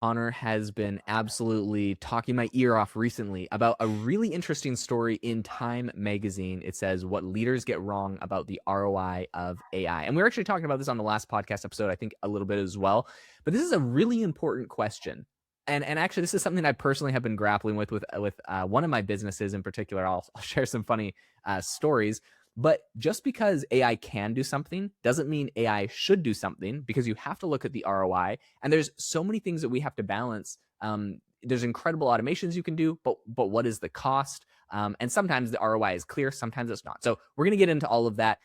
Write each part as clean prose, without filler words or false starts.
Honor has been absolutely talking my ear off recently about a really interesting story in Time magazine. It says what leaders get wrong about the ROI of AI. And we were actually talking about this on the last podcast episode, I think a little bit as well. But this is a really important question. And actually, this is something I personally have been grappling with one of my businesses in particular. I'll share some funny stories. But just because AI can do something doesn't mean AI should do something, because you have to look at the ROI, and there's so many things that we have to balance. There's incredible automations you can do, but what is the cost? And sometimes the ROI is clear, sometimes it's not. So we're going to get into all of that.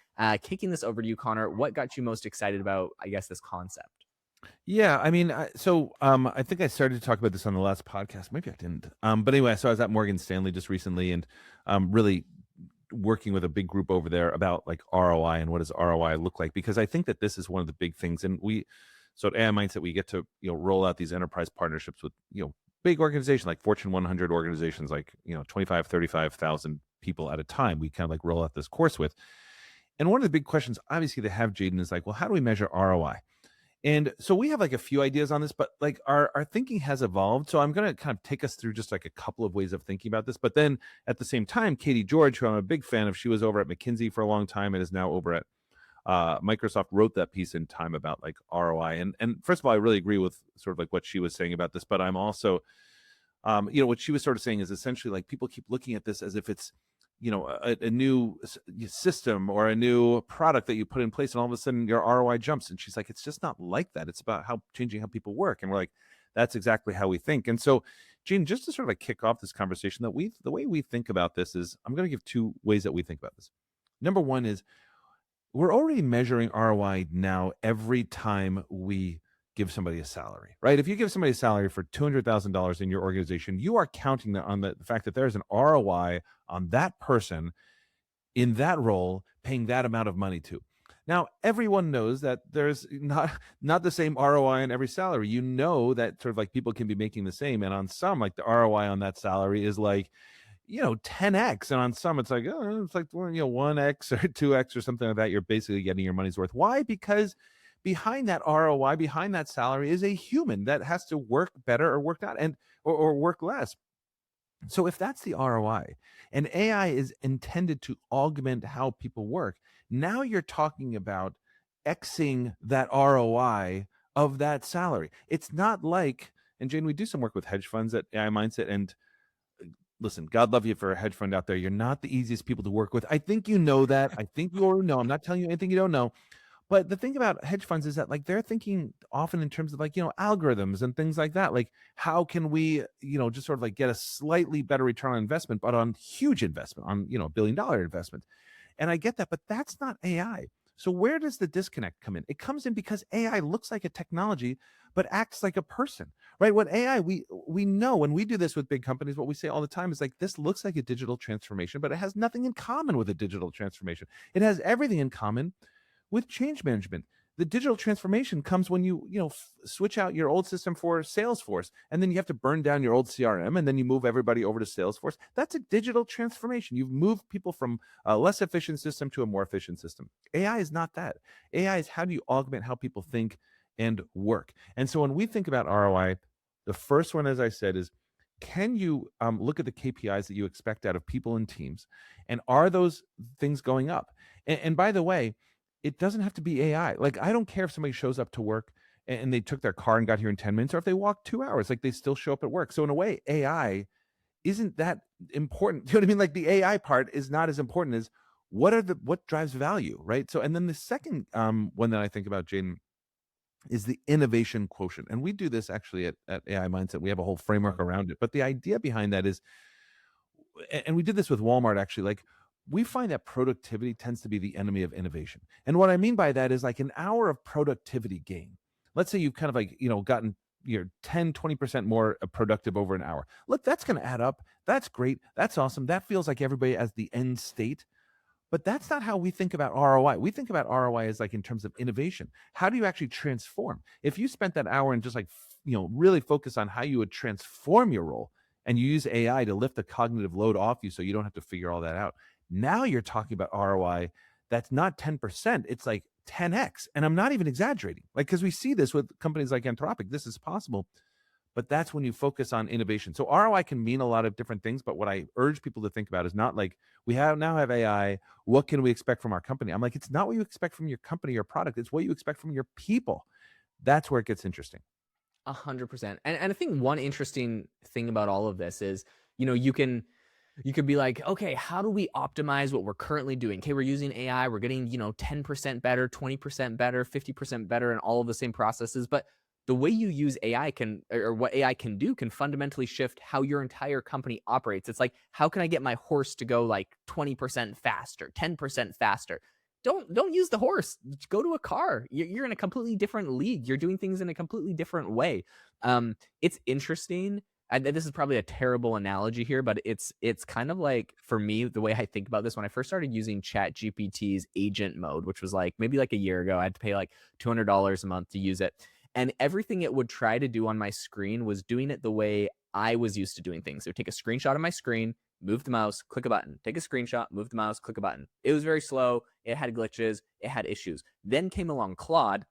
Kicking this over to you, Connor. What got you most excited about, I guess, this concept? Yeah, I mean, I think I started to talk about this on the last podcast. Maybe I didn't. But anyway, so I was at Morgan Stanley just recently, and really working with a big group over there about like ROI and what does ROI look like, because I think that this is one of the big things. And so at AI Mindset, we get to roll out these enterprise partnerships with big organizations like Fortune 100 organizations, like 25, 35,000 people at a time. We kind of like roll out this course with. And one of the big questions, obviously, they have, Jaden, is like, well, how do we measure ROI? And so we have like a few ideas on this, but like our thinking has evolved. So I'm going to kind of take us through just like a couple of ways of thinking about this. But then at the same time, Katie George, who I'm a big fan of, she was over at McKinsey for a long time and is now over at Microsoft, wrote that piece in Time about like ROI. And first of all, I really agree with sort of like what she was saying about this, but I'm also, what she was sort of saying is essentially like people keep looking at this as if it's a new system or a new product that you put in place, and all of a sudden your ROI jumps. And she's like, it's just not like that. It's about changing how people work. And we're like, that's exactly how we think. And so, Gene, just to sort of like kick off this conversation, the way we think about this is, I'm going to give two ways that we think about this. Number one is, we're already measuring ROI now every time we give somebody a salary, right? If you give somebody a salary for $200,000 in your organization, you are counting on the fact that there's an ROI on that person in that role, paying that amount of money to. Now, everyone knows that there's not the same ROI on every salary. You know that sort of like people can be making the same, and on some, like the ROI on that salary is like 10x, and on some it's like, oh, it's like 1x or 2x or something like that. You're basically getting your money's worth. Why? Because behind that ROI, behind that salary, is a human that has to work better or work not, and or work less. So if that's the ROI, and AI is intended to augment how people work, now you're talking about Xing that ROI of that salary. It's not like, and Jane, we do some work with hedge funds at AI Mindset, and listen, God love you for a hedge fund out there. You're not the easiest people to work with. I think you know that. I think you already know. I'm not telling you anything you don't know. But the thing about hedge funds is that like they're thinking often in terms of like, algorithms and things like that. Like, how can we, just sort of like get a slightly better return on investment, but on huge investment, on, $1 billion investment. And I get that, but that's not AI. So where does the disconnect come in? It comes in because AI looks like a technology, but acts like a person, right? What AI, we know when we do this with big companies, what we say all the time is like, this looks like a digital transformation, but it has nothing in common with a digital transformation. It has everything in common with change management. The digital transformation comes when you switch out your old system for Salesforce, and then you have to burn down your old CRM, and then you move everybody over to Salesforce. That's a digital transformation. You've moved people from a less efficient system to a more efficient system. AI is not that. AI is how do you augment how people think and work. And so when we think about ROI, the first one, as I said, is, can you look at the KPIs that you expect out of people and teams, and are those things going up? And by the way, it doesn't have to be AI. Like, I don't care if somebody shows up to work and they took their car and got here in 10 minutes, or if they walked 2 hours, like they still show up at work. So in a way, AI isn't that important. You know what I mean? Like, the AI part is not as important as what drives value, right? So, and then the second one that I think about, Jaden, is the innovation quotient. And we do this actually at AI Mindset. We have a whole framework around it. But the idea behind that is, and we did this with Walmart actually, like, we find that productivity tends to be the enemy of innovation. And what I mean by that is like an hour of productivity gain. Let's say you've kind of like, gotten your 10, 20% more productive over an hour. Look, that's going to add up. That's great. That's awesome. That feels like everybody as the end state. But that's not how we think about ROI. We think about ROI as like in terms of innovation. How do you actually transform? If you spent that hour and just like, really focus on how you would transform your role, and you use AI to lift the cognitive load off you so you don't have to figure all that out, now you're talking about ROI that's not 10%, it's like 10x. And I'm not even exaggerating, like, because we see this with companies like Anthropic. This is possible. but that's when you focus on innovation. So ROI can mean a lot of different things, but what I urge people to think about is not like now have AI. What can we expect from our company? I'm like, it's not what you expect from your company or product. It's what you expect from your people. That's where it gets interesting. 100%. And I think one interesting thing about all of this is, you could be like, okay, how do we optimize what we're currently doing? Okay, we're using AI, we're getting, 10% better, 20% better, 50% better in all of the same processes. But the way you use AI or what AI can do can fundamentally shift how your entire company operates. It's like, how can I get my horse to go like 20% faster, 10% faster? Don't use the horse. Go to a car. You're in a completely different league. You're doing things in a completely different way. It's interesting. This is probably a terrible analogy here, but it's kind of like, for me, the way I think about this, when I first started using Chat GPT's agent mode, which was like maybe like a year ago. I had to pay like $200 a month to use it, and everything it would try to do on my screen was doing it the way I was used to doing things. It would take a screenshot of my screen, move the mouse, click a button, take a screenshot, move the mouse, click a button. It was very slow. It had glitches. It had issues. Then came along Claude,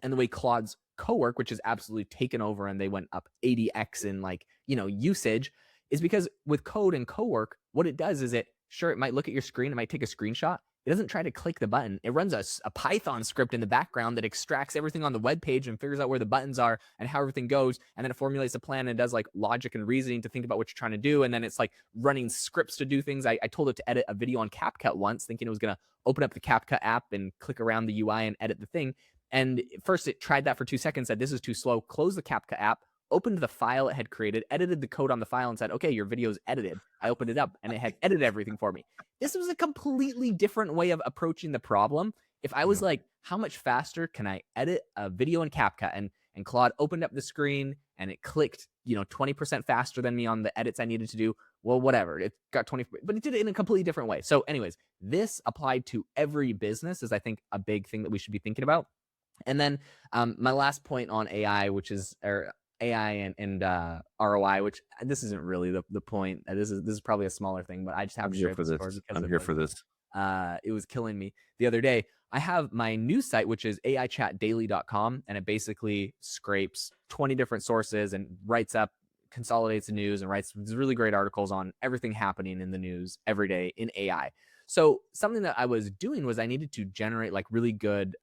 and the way Claude's co-work, which is absolutely taken over, and they went up 80x in like, usage, is because with code and co-work, what it does is it might look at your screen, it might take a screenshot. It doesn't try to click the button. It runs a Python script in the background that extracts everything on the web page and figures out where the buttons are and how everything goes. And then it formulates a plan and does like logic and reasoning to think about what you're trying to do. And then it's like running scripts to do things. I told it to edit a video on CapCut once, thinking it was going to open up the CapCut app and click around the UI and edit the thing. And first it tried that for 2 seconds, said this is too slow, closed the CapCut app, opened the file it had created, edited the code on the file, and said, okay, your video is edited. I opened it up and it had edited everything for me. This was a completely different way of approaching the problem. If I was like, how much faster can I edit a video in CapCut? And Claude opened up the screen and it clicked, 20% faster than me on the edits I needed to do. Well, whatever. It got 20, but it did it in a completely different way. So, anyways, this applied to every business is, I think, a big thing that we should be thinking about. And then my last point on AI, which is or AI and ROI, which this isn't really the point. This is probably a smaller thing, but I just have I'm to here share for this this. story because I'm it here was for this. it was killing me the other day. I have my news site, which is aichatdaily.com, and it basically scrapes 20 different sources and writes up, consolidates the news, and writes really great articles on everything happening in the news every day in AI. So something that I was doing was I needed to generate like really good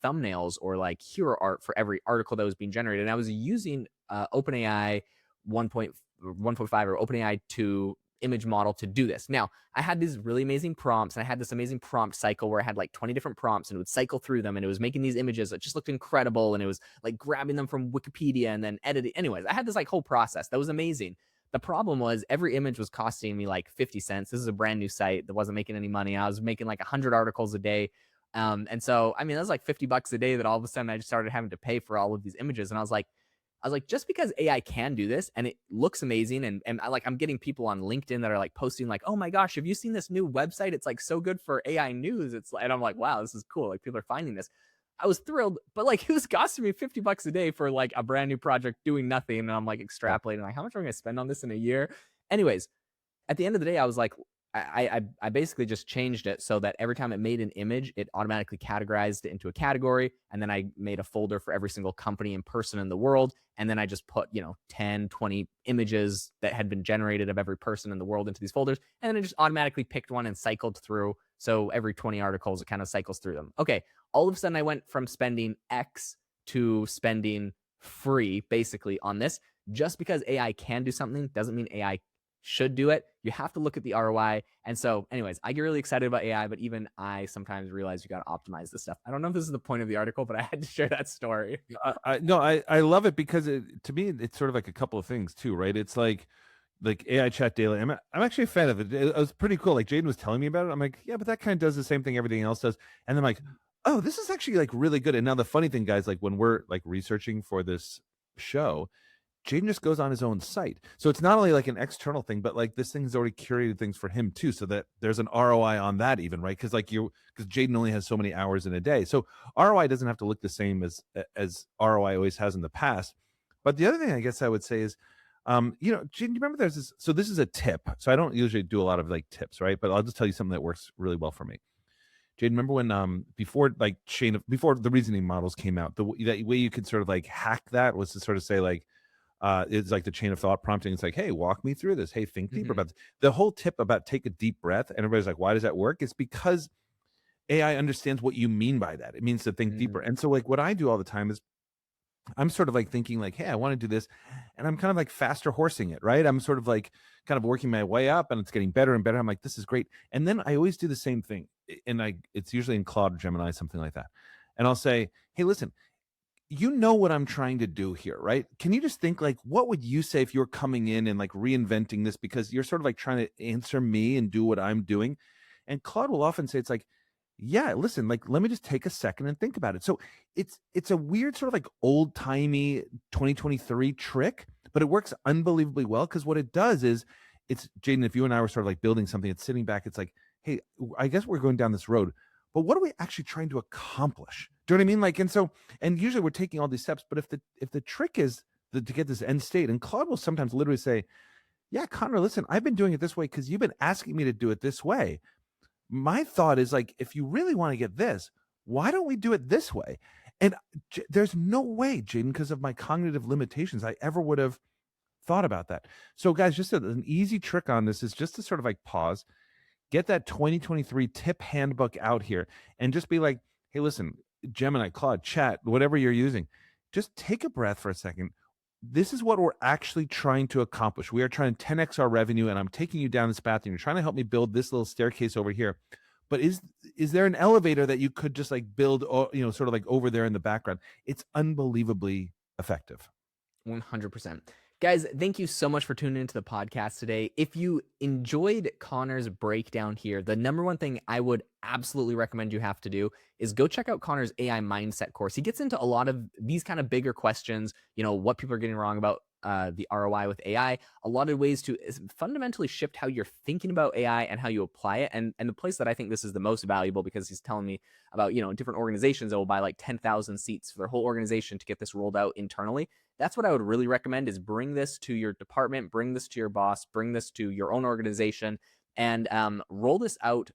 thumbnails or like hero art for every article that was being generated. And I was using OpenAI 1.5 or OpenAI 2 image model to do this. Now, I had these really amazing prompts, and I had this amazing prompt cycle where I had like 20 different prompts and it would cycle through them, and it was making these images that just looked incredible, and it was like grabbing them from Wikipedia and then editing. Anyways, I had this like whole process that was amazing. The problem was every image was costing me like 50 cents. This is a brand new site that wasn't making any money. I was making like 100 articles a day. And so, I mean, that was like $50 a day that all of a sudden I just started having to pay for all of these images. And I was like, just because AI can do this and it looks amazing, and I'm getting people on LinkedIn that are like posting like, oh my gosh, have you seen this new website? It's like so good for AI news. And I'm like, wow, this is cool. Like, people are finding this. I was thrilled, but like, it was costing me $50 a day for like a brand new project doing nothing. And I'm like extrapolating, like, how much am I going to spend on this in a year? Anyways, at the end of the day, I was like, I basically just changed it so that every time it made an image, it automatically categorized it into a category. And then I made a folder for every single company and person in the world. And then I just put, 10, 20 images that had been generated of every person in the world into these folders. And then it just automatically picked one and cycled through. So every 20 articles, it kind of cycles through them. Okay. All of a sudden, I went from spending X to spending free basically on this. Just because AI can do something doesn't mean AI should do it. You have to look at the ROI. And so, anyways, I get really excited about AI, but even I sometimes realize you got to optimize this stuff. I don't know if this is the point of the article, but I had to share that story. I love it because to me it's sort of like a couple of things too, right? It's like AI Chat Daily. I'm actually a fan of it. It was pretty cool. Like Jaden was telling me about it. I'm like, yeah, but that kind of does the same thing everything else does. And then I'm like, oh, this is actually like really good. And now the funny thing, guys, like when we're like researching for this show, Jaden just goes on his own site. So it's not only like an external thing, but like this thing's already curated things for him too, so that there's an ROI on that even, right? Because Jaden only has so many hours in a day. So ROI doesn't have to look the same as ROI always has in the past. But the other thing I guess I would say is, Jaden, you remember there's this, so this is a tip. So I don't usually do a lot of like tips, right? But I'll just tell you something that works really well for me. Jaden, remember when before the reasoning models came out, that way you could sort of like hack that was to sort of say like, It's like the chain of thought prompting. It's like, hey, walk me through this. Hey, think deeper Mhm. about this. The whole tip about take a deep breath, and everybody's like, why does that work? It's because AI understands what you mean by that. It means to think deeper. Mm. And so, like, what I do all the time is I'm sort of like thinking like, hey, I want to do this, and I'm kind of like faster horsing it, right? I'm sort of like kind of working my way up, and it's getting better and better. I'm like, this is great. And then I always do the same thing, and it's usually in Claude or Gemini, something like that. And I'll say, hey, listen, you know what I'm trying to do here, right? Can you just think like, what would you say if you're coming in and like reinventing this because you're sort of like trying to answer me and do what I'm doing? And Claude will often say, it's like, yeah, listen, like, let me just take a second and think about it. So it's a weird sort of like old timey 2023 trick, but it works unbelievably well because what it does is it's Jaden, if you and I were sort of like building something, it's sitting back, it's like, hey, I guess we're going down this road, but what are we actually trying to accomplish? Do you know what I mean? Like, and so and usually we're taking all these steps, but if the trick is to get this end state, and Claude will sometimes literally say, "Yeah, Connor, listen, I've been doing it this way because you've been asking me to do it this way. My thought is like, if you really want to get this, why don't we do it this way?" And there's no way, Jaden, because of my cognitive limitations, I ever would have thought about that. So, guys, just an easy trick on this is just to sort of like pause, get that 2023 tip handbook out here and just be like, hey, listen, Gemini, Claude, Chat, whatever you're using, just take a breath for a second. This is what we're actually trying to accomplish. We are trying to 10x our revenue, and I'm taking you down this path, and you're trying to help me build this little staircase over here. But is there an elevator that you could just like build, sort of like over there in the background? It's unbelievably effective. 100%. Guys, thank you so much for tuning into the podcast today. If you enjoyed Connor's breakdown here, the number one thing I would absolutely recommend you have to do is go check out Connor's AI mindset course. He gets into a lot of these kind of bigger questions, what people are getting wrong about the ROI with AI, a lot of ways to fundamentally shift how you're thinking about AI and how you apply it. And the place that I think this is the most valuable, because he's telling me about, different organizations that will buy like 10,000 seats for their whole organization to get this rolled out internally. That's what I would really recommend, is bring this to your department, bring this to your boss, bring this to your own organization, and roll this out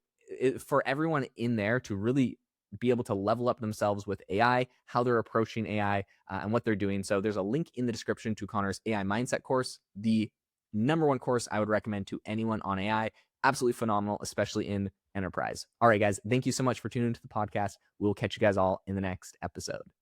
for everyone in there to really be able to level up themselves with AI, how they're approaching AI, and what they're doing. So there's a link in the description to Connor's AI mindset course, the number one course I would recommend to anyone on AI. Absolutely phenomenal, especially in enterprise. All right, guys, thank you so much for tuning into the podcast. We'll catch you guys all in the next episode.